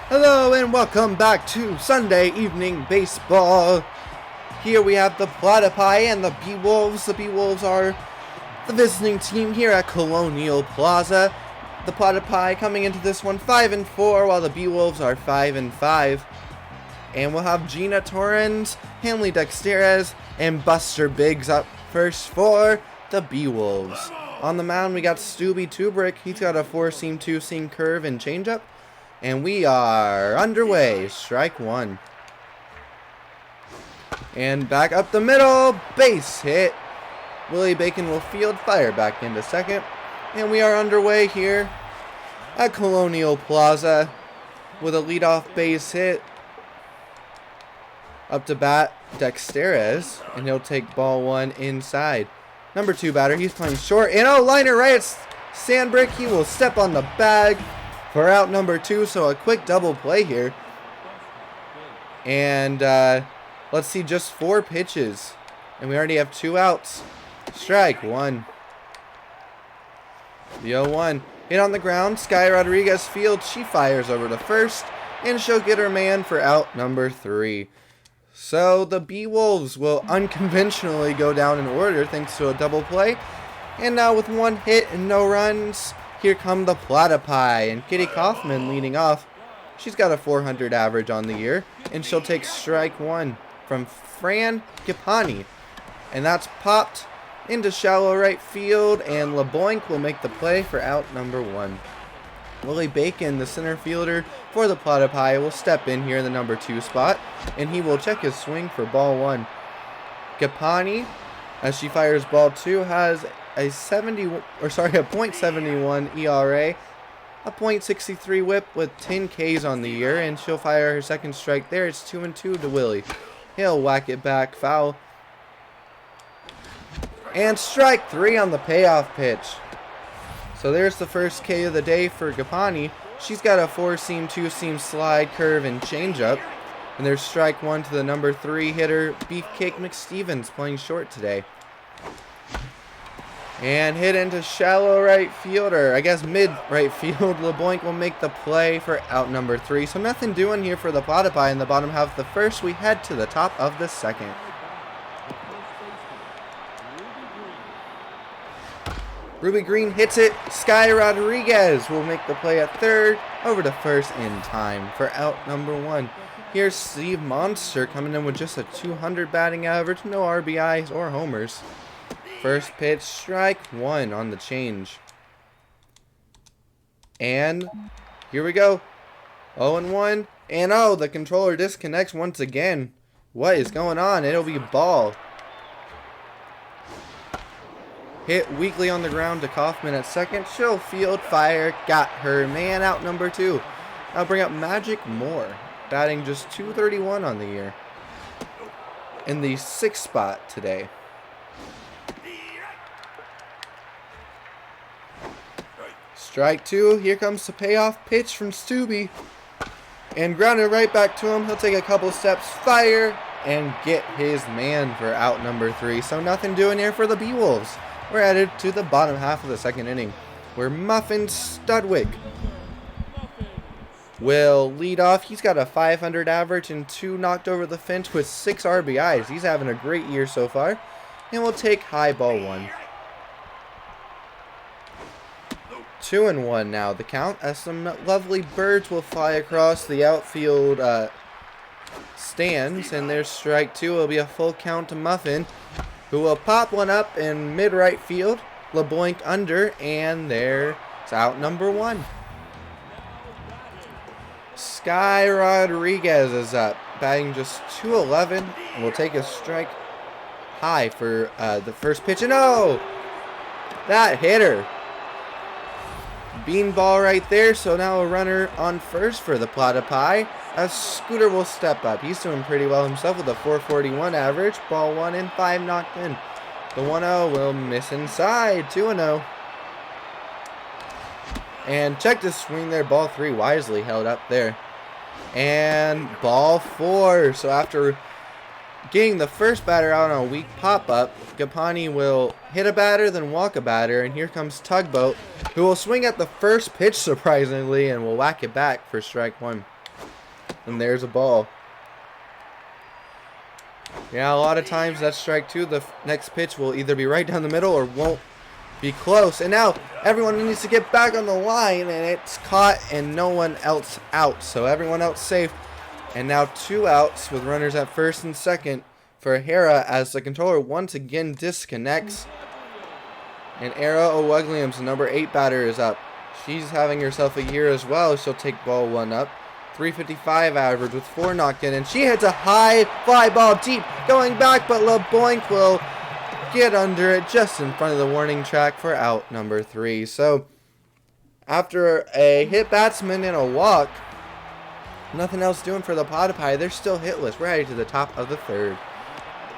Hello and welcome back to Sunday Evening Baseball. Here we have the Platypi and the Beewolves. The Beewolves are the visiting team here at Colonial Plaza. The Platypi coming into this one 5-4, while the Beewolves are 5-5. And we'll have Gina Torrens, Hanley Dexterez, and Buster Biggs up first for the Beewolves. On the mound we got Stubby Tubrick. He's got a 4-seam, 2-seam curve and changeup. And we are underway. Strike one. And back up the middle. Base hit. Willie Bacon will field, fire back into second. And we are underway here at Colonial Plaza with a leadoff base hit. Up to bat, Dexterez. And he'll take ball one inside. Number 2 batter, he's playing short. And liner right. It's Sandbrick. He will step on the bag for out number 2, so a quick double play here. And let's see, just 4 pitches. And we already have 2 outs. Strike one. The 0-1. Hit on the ground. Sky Rodriguez fields. She fires over to first. And she'll get her man for out number 3. So the Beewolves will unconventionally go down in order thanks to a double play. And now with 1 hit and no runs, here come the Platypi, and Kitty Kaufman leading off. She's got a 400 average on the year, and she'll take strike one from Fran Gipani. And that's popped into shallow right field, and LeBoink will make the play for out number 1. Willie Bacon, the center fielder for the Platypi, will step in here in the number 2 spot, and he will check his swing for ball 1. Gipani, as she fires ball 2, has a .71 ERA, a .63 whip with 10 Ks on the year, and she'll fire her second strike there. It's 2-2 to Willie. He'll whack it back foul. And strike 3 on the payoff pitch. So there's the first K of the day for Gipani. She's got a 4-seam, 2-seam slide, curve, and changeup. And there's strike 1 to the number 3 hitter, Beefcake McStevens, playing short today. And hit into shallow right field, or I guess mid right field. LeBoink will make the play for out number 3. So nothing doing here for the Platypi in the bottom half of the first. We head to the top of the second. Ruby Green hits it. Sky Rodriguez will make the play at third. Over to first in time for out number 1. Here's Steve Monster coming in with just a 200 batting average. No RBIs or homers. First pitch, strike 1 on the change. And here we go. 0-1. And the controller disconnects once again. What is going on? It'll be ball. Hit weakly on the ground to Kaufman at second. She'll field, fire, got her man, out number 2. I'll bring up Magic Moore, batting just .231 on the year. In the 6th spot today. Strike 2. Here comes the payoff pitch from Stubby. And grounded right back to him. He'll take a couple steps, fire, and get his man for out number 3. So nothing doing here for the Beewolves. We're headed to the bottom half of the second inning, where Muffin Studwick will lead off. He's got a 500 average and 2 knocked over the fence with 6 RBIs. He's having a great year so far. And we'll take high ball 1. 2-1 now the count, as some lovely birds will fly across the outfield stands. And there's strike 2. It'll be a full count to Muffin, who will pop one up in mid-right field. LeBoink under, and there's out number 1. Sky Rodriguez is up, batting just .211, and will take a strike high for the first pitch. And that hit her. Beanball right there, so now a runner on first for the Platypi, as Scooter will step up. He's doing pretty well himself with a .441 average. Ball 1 and 5 knocked in. The 1-0 will miss inside. 2-0. And check the swing there. Ball 3 wisely held up there. And ball 4. So after getting the first batter out on a weak pop-up, Gipani will hit a batter, then walk a batter, and here comes Tugboat, who will swing at the first pitch surprisingly and will whack it back for strike 1. And there's a ball. Yeah, a lot of times that's strike two. The next pitch will either be right down the middle or won't be close. And now everyone needs to get back on the line, and it's caught and no one else out. So everyone else safe. And now 2 outs with runners at first and second for Hera as the controller once again disconnects. And Era O'Wugliams, the number 8 batter, is up. She's having herself a year as well. She'll take ball 1 up. 355 average with 4 knocked in, and she hits a high fly ball deep, going back, but LeBoink will get under it just in front of the warning track for out number 3. So after a hit batsman and a walk, nothing else doing for the Platypi. They're still hitless. We're headed to the top of the 3rd,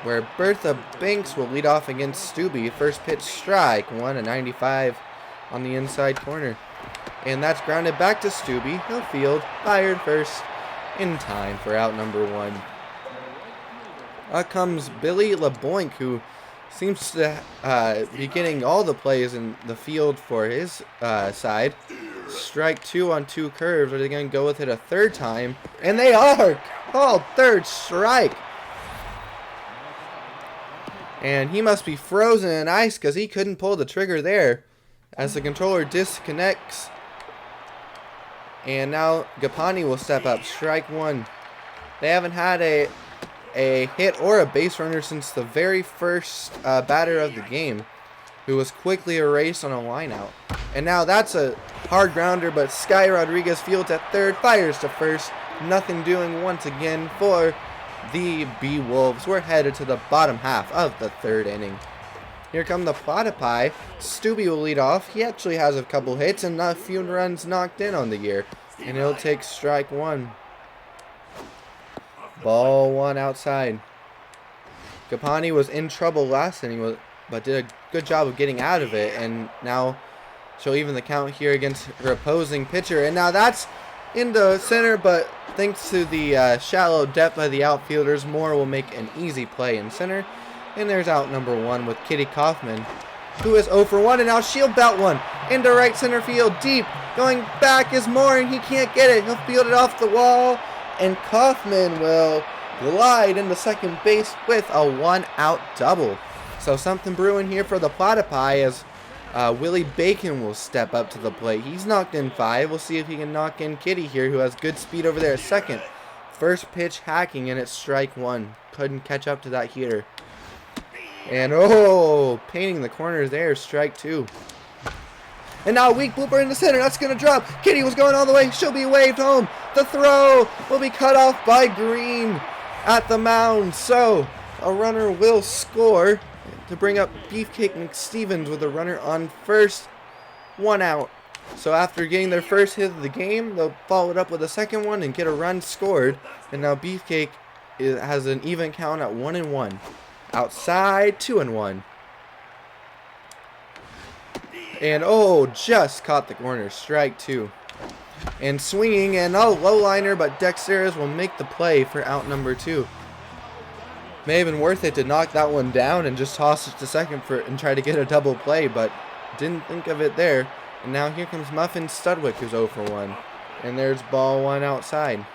where Bertha Banks will lead off against Stubby. First pitch strike, 1 and 95 on the inside corner. And that's grounded back to Stubby. He'll field, fired first, in time for out number 1. Up comes Billy LeBoink, who seems to be getting all the plays in the field for his side. Strike 2 on 2 curves. Are they going to go with it a 3rd time? And they are! Called 3rd strike. And he must be frozen in ice because he couldn't pull the trigger there as the controller disconnects. And now Gapani will step up. Strike 1. They haven't had a hit or a base runner since the very first batter of the game, who was quickly erased on a line out. And now that's a hard grounder, but Sky Rodriguez fields at 3rd, fires to 1st. Nothing doing once again for the Beewolves. We're headed to the bottom half of the 3rd inning. Here come the Platypi. Stubby will lead off. He actually has a couple hits and a few runs knocked in on the year. And he'll take strike 1. Ball 1 outside. Gapani was in trouble last inning, but did a good job of getting out of it. And now she'll even the count here against her opposing pitcher. And now that's in the center, but thanks to the shallow depth of the outfielders, Moore will make an easy play in center. And there's out number 1 with Kitty Kaufman, who is 0 for 1, and now she'll bat 1 into right center field deep. Going back is Moore, and he can't get it. He'll field it off the wall, and Kaufman will glide into second base with a 1-out double. So something brewing here for the Platypi as Willie Bacon will step up to the plate. He's knocked in 5. We'll see if he can knock in Kitty here, who has good speed over there at second. First pitch hacking, and it's strike 1. Couldn't catch up to that heater. And painting the corners there, strike 2. And now a weak blooper in the center. That's going to drop. Kitty was going all the way. She'll be waved home. The throw will be cut off by Green at the mound. So a runner will score to bring up Beefcake McStevens with a runner on first. 1 out. So after getting their first hit of the game, they'll follow it up with a second one and get a run scored. And now Beefcake has an even count at 1-1. Outside, 2-1. And just caught the corner. Strike 2. And swinging, and low liner, but Dexterous will make the play for out number 2. May have been worth it to knock that one down and just toss it to second and try to get a double play, but didn't think of it there. And now here comes Muffin Studwick, who's 0 for 1. And there's ball 1 outside.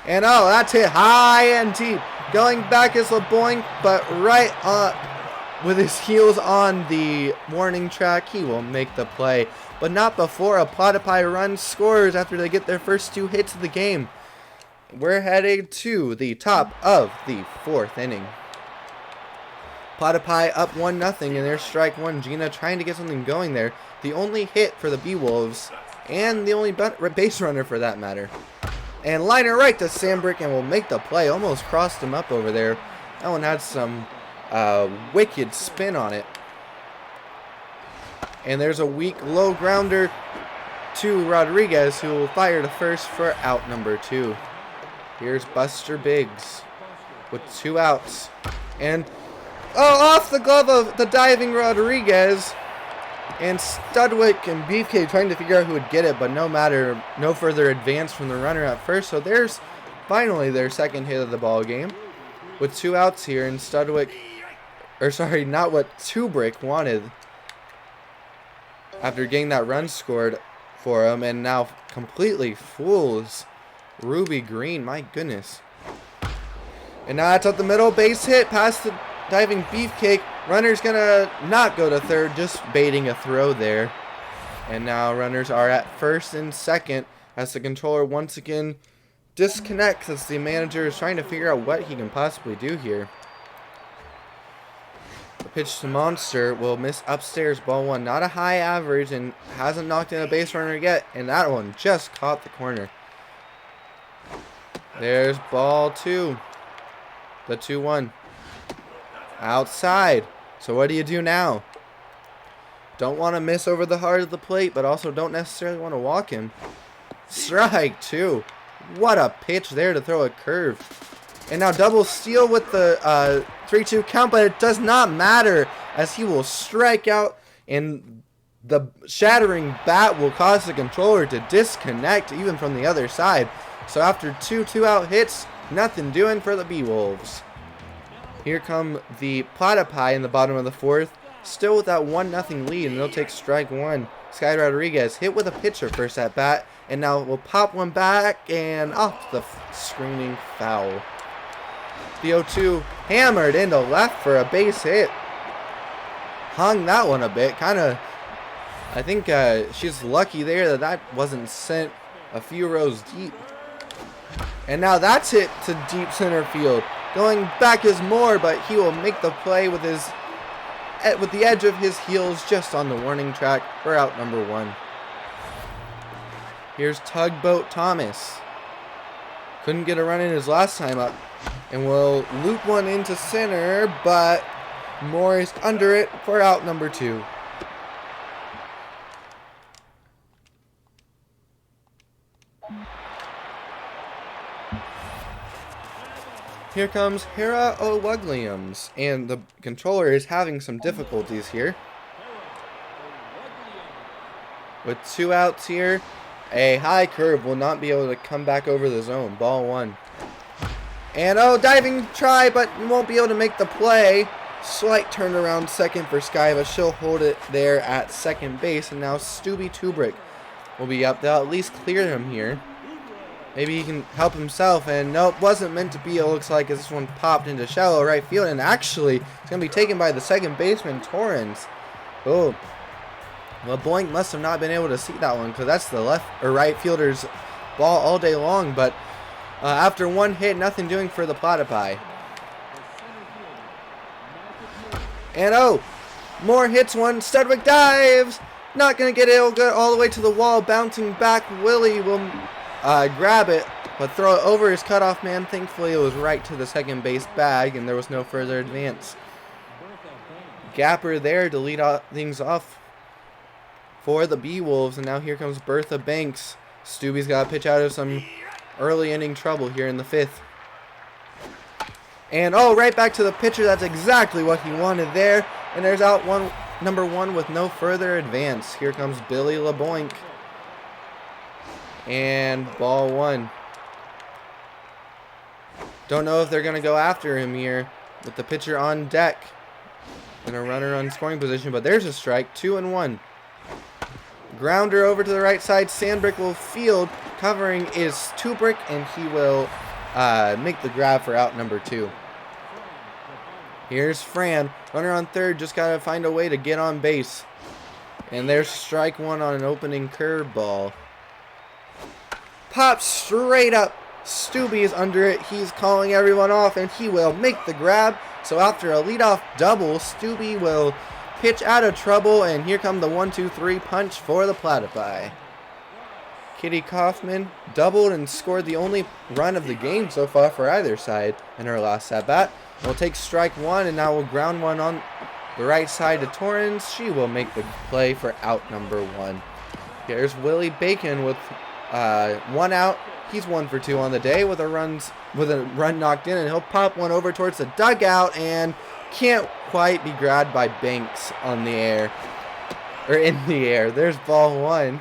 And that's hit high and deep. Going back is LeBoink, but right with his heels on the warning track, he will make the play. But not before a Platypi run scores after they get their first 2 hits of the game. We're headed to the top of the 4th inning. Platypi up 1-0 in their strike 1. Gina trying to get something going there. The only hit for the Beewolves, and the only base runner for that matter. And liner right to Sambrick and will make the play. Almost crossed him up over there. That one had some wicked spin on it. And there's a weak low grounder to Rodriguez, who will fire to first for out number 2. Here's Buster Biggs with 2 outs. And off the glove of the diving Rodriguez. And Studwick and Beefcake trying to figure out who would get it, but no further advance from the runner at first. So there's finally their second hit of the ball game with 2 outs here. And not what Tubrick wanted after getting that run scored for him, and now completely fools ruby green. My goodness. And now it's up the middle. Base hit past the diving beefcake. Runner's gonna not go to third, just baiting a throw there. And now runners are at first and second as the controller once again disconnects as the manager is trying to figure out what he can possibly do here. The pitch to Monster will miss upstairs, ball one. Not a high average and hasn't knocked in a base runner yet. And that one just caught the corner. There's ball two. The 2-1. Outside. So what do you do now? Don't want to miss over the heart of the plate, but also don't necessarily want to walk him. Strike two. What a pitch there to throw a curve. And now double steal with the 3-2 count, but it does not matter as he will strike out and the shattering bat will cause the controller to disconnect even from the other side. So after two 2-out hits, nothing doing for the Beewolves. Here come the Platypi in the bottom of the fourth, still with that 1-0 lead, and they'll take strike one. Sky Rodriguez hit with a pitcher first at bat, and now will pop one back and off the screening foul. The 0-2 hammered into left for a base hit. Hung that one a bit, kind of. I think she's lucky there that wasn't sent a few rows deep. And now that's hit to deep center field. Going back is more, but he will make the play with the edge of his heels just on the warning track for out number one. Here's Tugboat Thomas. Couldn't get a run in his last time up. And will loop one into center, but Moore is under it for out number two. Here comes Hera O'Wugliams, and the controller is having some difficulties here. With 2 outs here, a high curve will not be able to come back over the zone. Ball one. And diving try, but won't be able to make the play. Slight turnaround second for Sky, but she'll hold it there at second base. And now Stubby Tubrick will be up. They'll at least clear him here. Maybe he can help himself, and nope, wasn't meant to be. It looks like this one popped into shallow right field, and actually it's going to be taken by the second baseman, Torrens. Oh, well, Boink must have not been able to see that one because that's the left or right fielder's ball all day long. But after one hit, nothing doing for the Platypi. And Moore hits one. Studwick dives. Not going to get it all the way to the wall. Bouncing back, Willie will grab it, but throw it over his cutoff man. Thankfully, it was right to the second base bag, and there was no further advance. Gapper there to lead things off for the Beewolves, and now here comes Bertha Banks. Stubby's got to pitch out of some early inning trouble here in the fifth. And right back to the pitcher. That's exactly what he wanted there. And there's out number one with no further advance. Here comes Billy LeBoink. And ball one. Don't know if they're going to go after him here with the pitcher on deck and a runner on scoring position, but there's a strike. 2-1. Grounder over to the right side. Sandbrick will field. Covering is Tubrick, and he will make the grab for out number two. Here's Fran. Runner on third. Just got to find a way to get on base. And there's strike one on an opening curveball. Pops straight up. Stubby is under it. He's calling everyone off, and he will make the grab. So after a leadoff double, Stubby will pitch out of trouble, and here come the 1-2-3 punch for the Platypi. Kitty Kaufman doubled and scored the only run of the game so far for either side in her last at-bat. We'll take strike one, and now we'll ground one on the right side to Torrens. She will make the play for out number one. Here's Willie Bacon with 1 out. He's 1 for 2 on the day with a run knocked in, and he'll pop one over towards the dugout and can't quite be grabbed by Banks on the air, or in the air. There's ball one.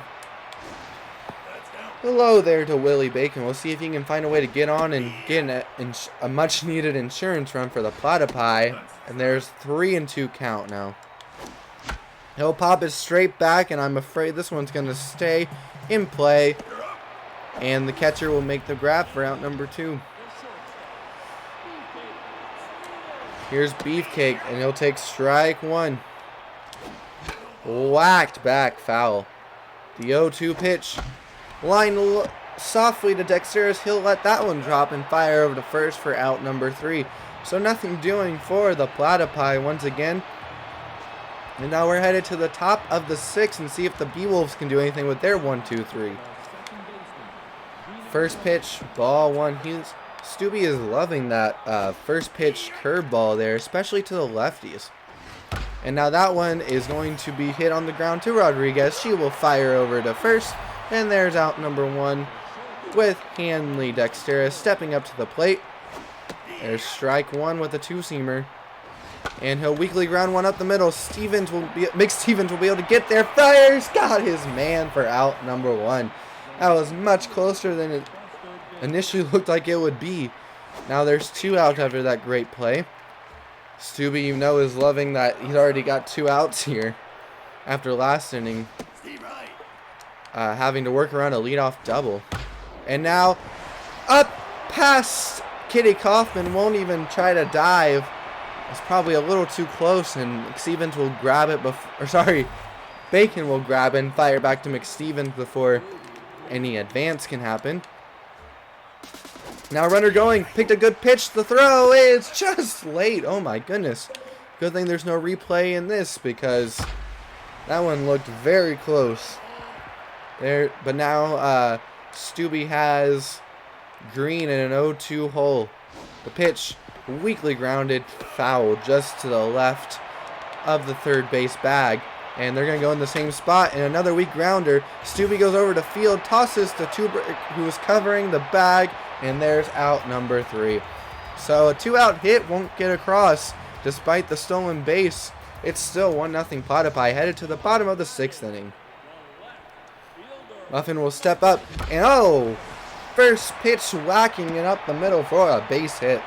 Hello there to Willie Bacon. We'll see if he can find a way to get on and get a much needed insurance run for the Platypi. And there's 3-2 count now. He'll pop it straight back, and I'm afraid this one's going to stay in play. And the catcher will make the grab for out number 2. Here's Beefcake, and he'll take strike 1. Whacked back, foul. The 0-2 pitch. Line softly to Dexterous. He'll let that one drop and fire over to first for out number 3. So nothing doing for the Platypi once again. And now we're headed to the top of the 6th and see if the Beewolves can do anything with their 1-2-3. First pitch, ball 1. Stubby is loving that first pitch curveball there, especially to the lefties. And now that one is going to be hit on the ground to Rodriguez. She will fire over to first. And there's out number 1 with Hanley Dexterous stepping up to the plate. There's strike 1 with a 2-seamer. And he'll weakly ground one up the middle. Mick Stevens will be able to get there. Fires! Got his man for out number 1. That was much closer than it initially looked like it would be. Now there's 2 out after that great play. Stubby, you know, is loving that he's already got 2 outs here after last inning. Having to work around a leadoff double. And now up past Kitty Kaufman. Won't even try to dive. It's probably a little too close, and McStevens will grab it Bacon will grab it and fire back to McStevens before any advance can happen. Now runner going, picked a good pitch. The throw is just late. Oh my goodness. Good thing there's no replay in this, because that one looked very close. There, but now Stubby has Green in an 0-2 hole. The pitch weakly grounded, foul just to the left of the third base bag. And they're going to go in the same spot. And another weak grounder. Stubby goes over to field, tosses to Tubrick, who is covering the bag. And there's out number 3. So a 2-out hit won't get across. Despite the stolen base, it's still 1-0 Platypi, headed to the bottom of the 6th inning. Muffin will step up. And oh! First pitch whacking it up the middle for a base hit.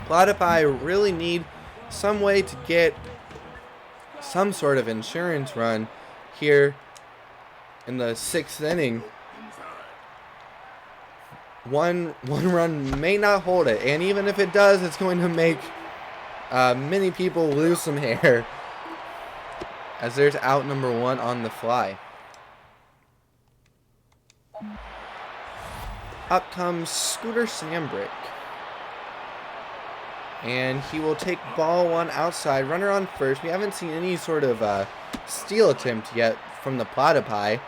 Platypi really need some way to get some sort of insurance run here in the 6th inning. One run may not hold it, and even if it does, it's going to make many people lose some hair, as there's out number 1 on the fly. Up comes Scooter Sambrick. And he will take ball 1 outside. Runner on first. We haven't seen any sort of steal attempt yet from the Platypi.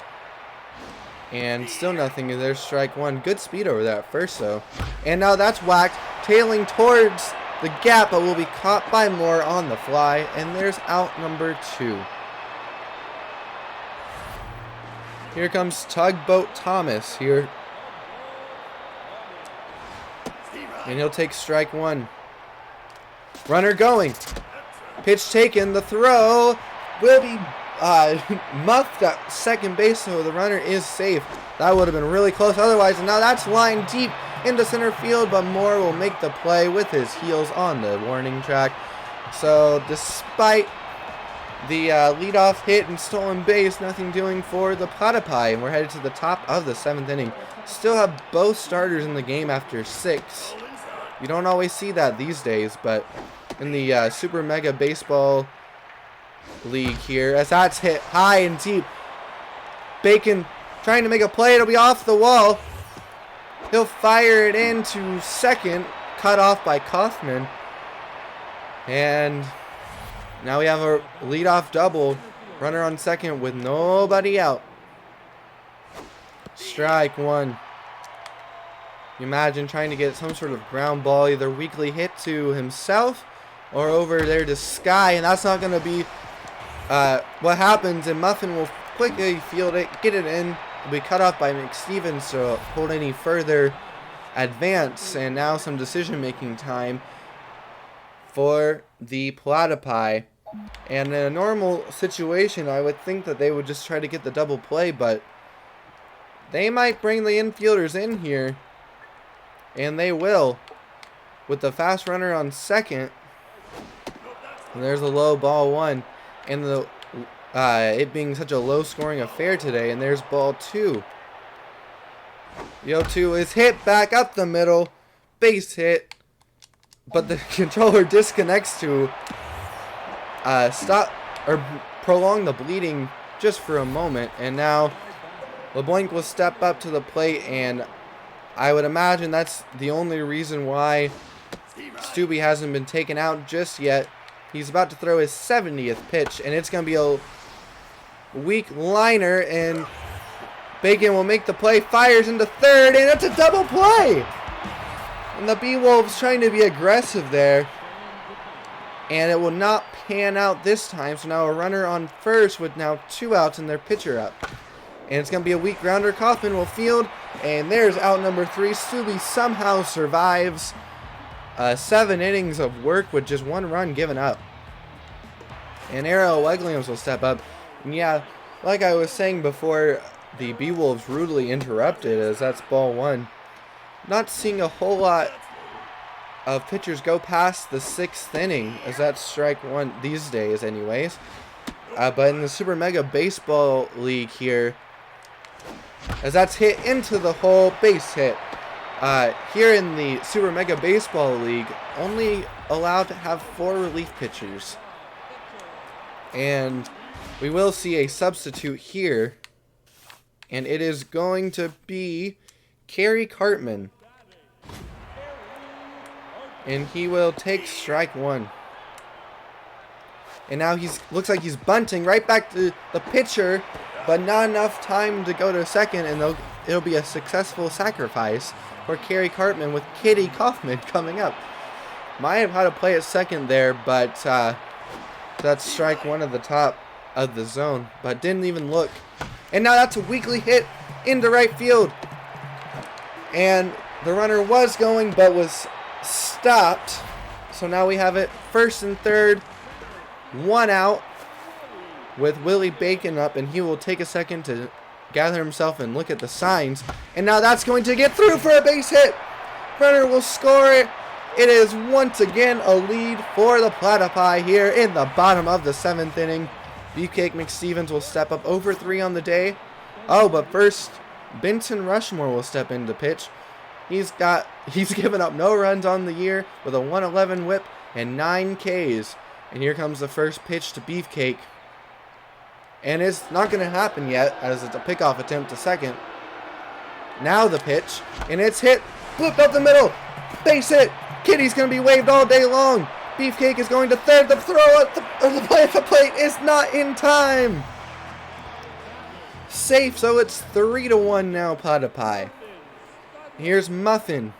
And still nothing. There's strike 1. Good speed over there at first, though. And now that's whacked. Tailing towards the gap, but will be caught by Moore on the fly. And there's out number 2. Here comes Tugboat Thomas here. And he'll take strike 1. Runner going. Pitch taken. The throw will be muffed at second base, so the runner is safe. That would have been really close otherwise. And now that's lined deep into center field, but Moore will make the play with his heels on the warning track. So despite the leadoff hit and stolen base, nothing doing for the Platypi. And we're headed to the top of the 7th inning. Still have both starters in the game after 6. You don't always see that these days, but in the Super Mega Baseball League here, as that's hit high and deep. Bacon trying to make a play. It'll be off the wall. He'll fire it into second, cut off by Kaufman. And now we have a leadoff double. Runner on second with nobody out. Strike 1. You imagine trying to get some sort of ground ball, either weakly hit to himself or over there to Sky, and that's not going to be what happens. And Muffin will quickly field it, get it in. Will be cut off by McStevens to hold any further advance. And now some decision-making time for the Platypi. And in a normal situation, I would think that they would just try to get the double play, but they might bring the infielders in here. And they will, with the fast runner on second. And there's a low ball 1. And the it being such a low-scoring affair today. And there's ball 2. The 0-2 is hit back up the middle. Base hit. But the controller disconnects to stop or prolong the bleeding just for a moment. And now LeBlanc will step up to the plate, and I would imagine that's the only reason why Stubby hasn't been taken out just yet. He's about to throw his 70th pitch, and it's going to be a weak liner, and Bacon will make the play, fires into third, and it's a double play! And the Beewolves trying to be aggressive there, and it will not pan out this time, so now a runner on first with now 2 outs and their pitcher up. And it's going to be a weak grounder. Kaufman will field, and there's out number 3. Stubby somehow survives 7 innings of work with just 1 run given up. And Arrow Williams will step up. And yeah, like I was saying before, the Beewolves rudely interrupted, as that's ball 1. Not seeing a whole lot of pitchers go past the 6th inning, as that's strike 1 these days anyways. But in the Super Mega Baseball League here, as that's hit into the hole, base hit. Here in the Super Mega Baseball League, only allowed to have 4 relief pitchers. And we will see a substitute here. And it is going to be Kerry Cartman. And he will take strike 1. And now looks like he's bunting right back to the pitcher, but not enough time to go to second, and it'll be a successful sacrifice for Kerry Cartman with Kitty Kaufman coming up. Might have had to play at second there, but that's strike 1 at the top of the zone, but didn't even look. And now that's a weakly hit into right field. And the runner was going, but was stopped. So now we have it first and third, 1 out, with Willie Bacon up, and he will take a second to gather himself and look at the signs. And now that's going to get through for a base hit. Runner will score it. It is once again a lead for the Platypi here in the bottom of the 7th inning. Beefcake McStevens will step up over 3 on the day. Oh, but first, Benson Rushmore will step in to pitch. He's given up no runs on the year with a 111 whip and 9 Ks. And here comes the first pitch to Beefcake. And it's not going to happen yet, as it's a pickoff attempt to second. Now the pitch, and it's hit, flipped up the middle, base hit. Kitty's going to be waved all day long. Beefcake is going to third. The throw at the play at the plate is not in time. Safe, so it's 3-1 now, Platypi. Here's Muffin.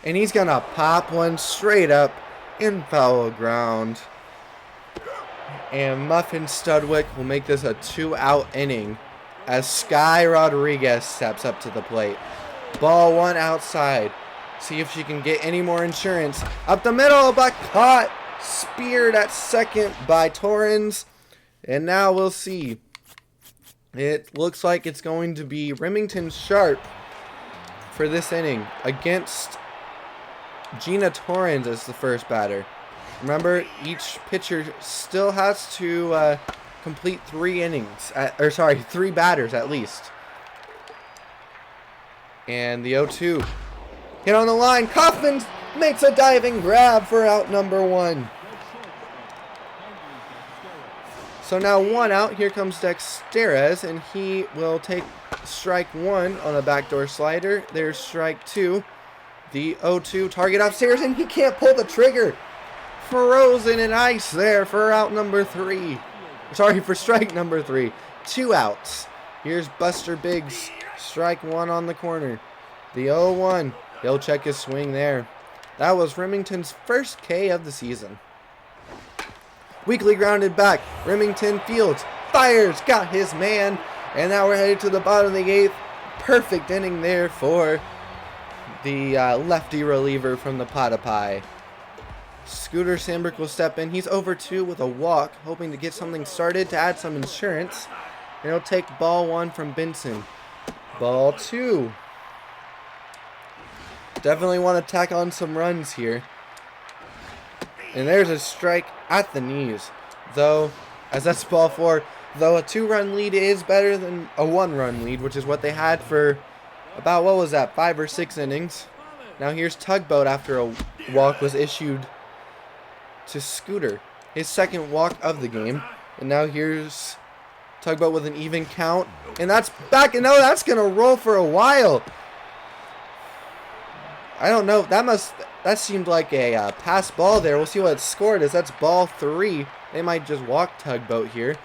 And he's going to pop one straight up in foul ground. And Muffin Studwick will make this a 2-out inning as Sky Rodriguez steps up to the plate. Ball 1 outside. See if she can get any more insurance. Up the middle, but caught. Speared at second by Torrens. And now we'll see. It looks like it's going to be Remington Sharp for this inning against Gina Torrens as the first batter. Remember, each pitcher still has to complete 3 innings, 3 batters at least. And the 0-2 hit on the line. Kaufman makes a diving grab for out number 1. So now 1 out. Here comes Dexterez, and he will take strike 1 on a backdoor slider. There's strike 2. The 0-2 target upstairs, and he can't pull the trigger. Frozen in ice there for out number 3. Sorry, for strike number 3. 2 outs. Here's Buster Biggs. Strike 1 on the corner. The 0-1. He'll check his swing there. That was Remington's first K of the season. Weakly grounded back. Remington fields. Fires. Got his man. And now we're headed to the bottom of the 8th. Perfect inning there for the lefty reliever from the Platypi. Scooter Sandberg will step in. He's over 2 with a walk, hoping to get something started to add some insurance. And he'll take ball 1 from Benson. Ball 2. Definitely want to tack on some runs here. And there's a strike at the knees. Though, as that's ball 4. Though a 2-run lead is better than a 1-run lead, which is what they had for about, what was that, 5 or 6 innings. Now here's Tugboat after a walk was issued to Scooter, his second walk of the game. And now here's Tugboat with an even count. And that's back, and no, that's going to roll for a while. I don't know, that seemed like a pass ball there. We'll see what it's scored is. That's ball 3. They might just walk Tugboat here.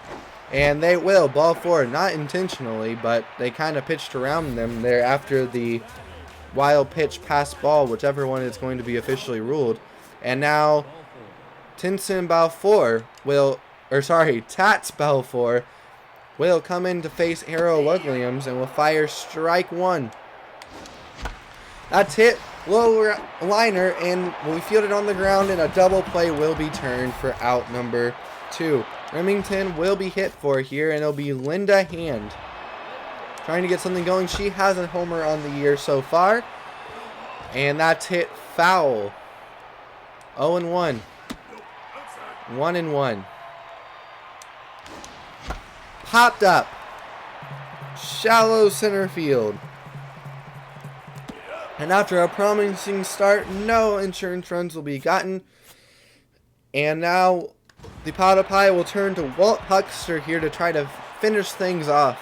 And they will. Ball 4, not intentionally, but they kind of pitched around them there after the wild pitch pass ball, whichever one is going to be officially ruled. And now Tinson Balfour will, Tats Balfour will come in to face Harold Williams and will fire strike 1. That's hit, low liner, and will be fielded on the ground, and a double play will be turned for out number 2. Remington will be hit for here, and it'll be Linda Hand trying to get something going. She has a homer on the year so far, and that's hit foul. 0-1. 1-1. Popped up. Shallow center field. And after a promising start, no insurance runs will be gotten. And now the Platypi will turn to Walt Huckster here to try to finish things off.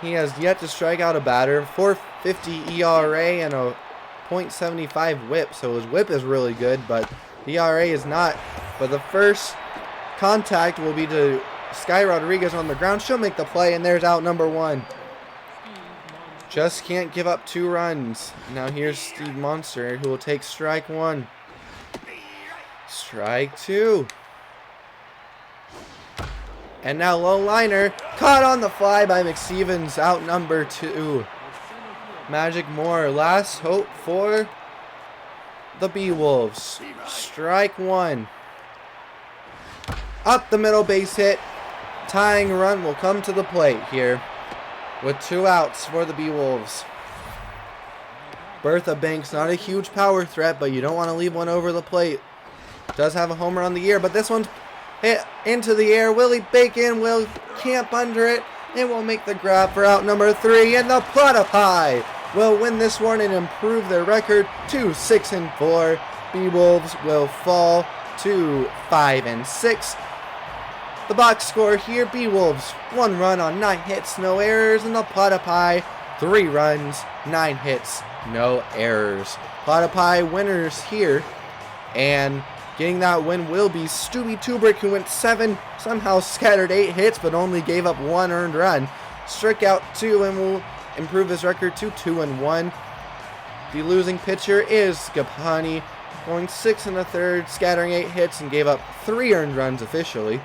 He has yet to strike out a batter. 4.50 ERA and a .75 whip. So his whip is really good, but the ERA is not. But the first contact will be to Sky Rodriguez on the ground. She'll make the play, and there's out number 1. Just can't give up 2 runs. Now here's Steve Monster, who will take strike 1. Strike 2. And now low liner, caught on the fly by McStevens, out number 2. Magic Moore, last hope for the Beewolves. Strike 1. Up the middle, base hit. Tying run will come to the plate here with 2 outs for the Beewolves. Bertha Banks, not a huge power threat, but you don't want to leave one over the plate. Does have a homer on the year, but this one's hit into the air. Willie Bacon will camp under it and will make the grab for out number 3. And the Platypi will win this one and improve their record to 6-4. Beewolves will fall to 5-6. The box score here, Beewolves 1 run on 9 hits, no errors, and the Platypi 3 runs, 9 hits, no errors. Platypi winners here, and getting that win will be Stubby Tubrick, who went 7, somehow scattered 8 hits, but only gave up 1 earned run. Struck out 2 and will improve his record to 2-1. The losing pitcher is Gapani, going 6 1/3, scattering 8 hits, and gave up 3 earned runs officially.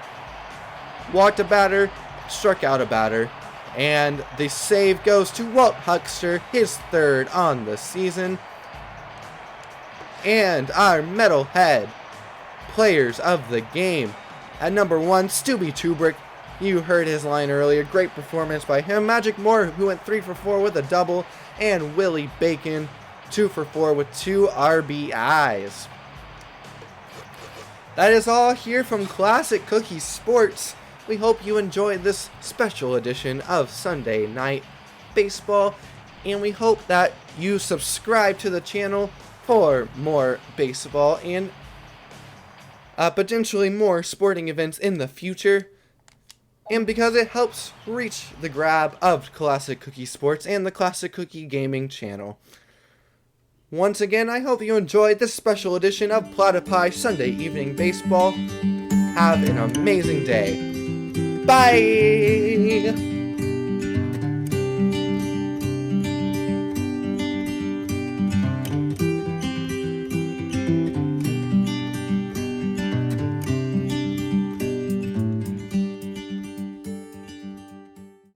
Walked a batter, struck out a batter, and the save goes to Walt Huckster, his 3rd on the season. And our Metalhead players of the game. At number 1, Stubby Tubrick. You heard his line earlier. Great performance by him. Magic Moore, who went 3 for 4 with a double. And Willie Bacon, 2 for 4 with 2 RBIs. That is all here from Classic Cookie Sports. We hope you enjoyed this special edition of Sunday Night Baseball. And we hope that you subscribe to the channel for more baseball and potentially more sporting events in the future. And because it helps reach the grab of Classic Cookie Sports and the Classic Cookie Gaming channel. Once again, I hope you enjoyed this special edition of Platypi Sunday Evening Baseball. Have an amazing day. Bye!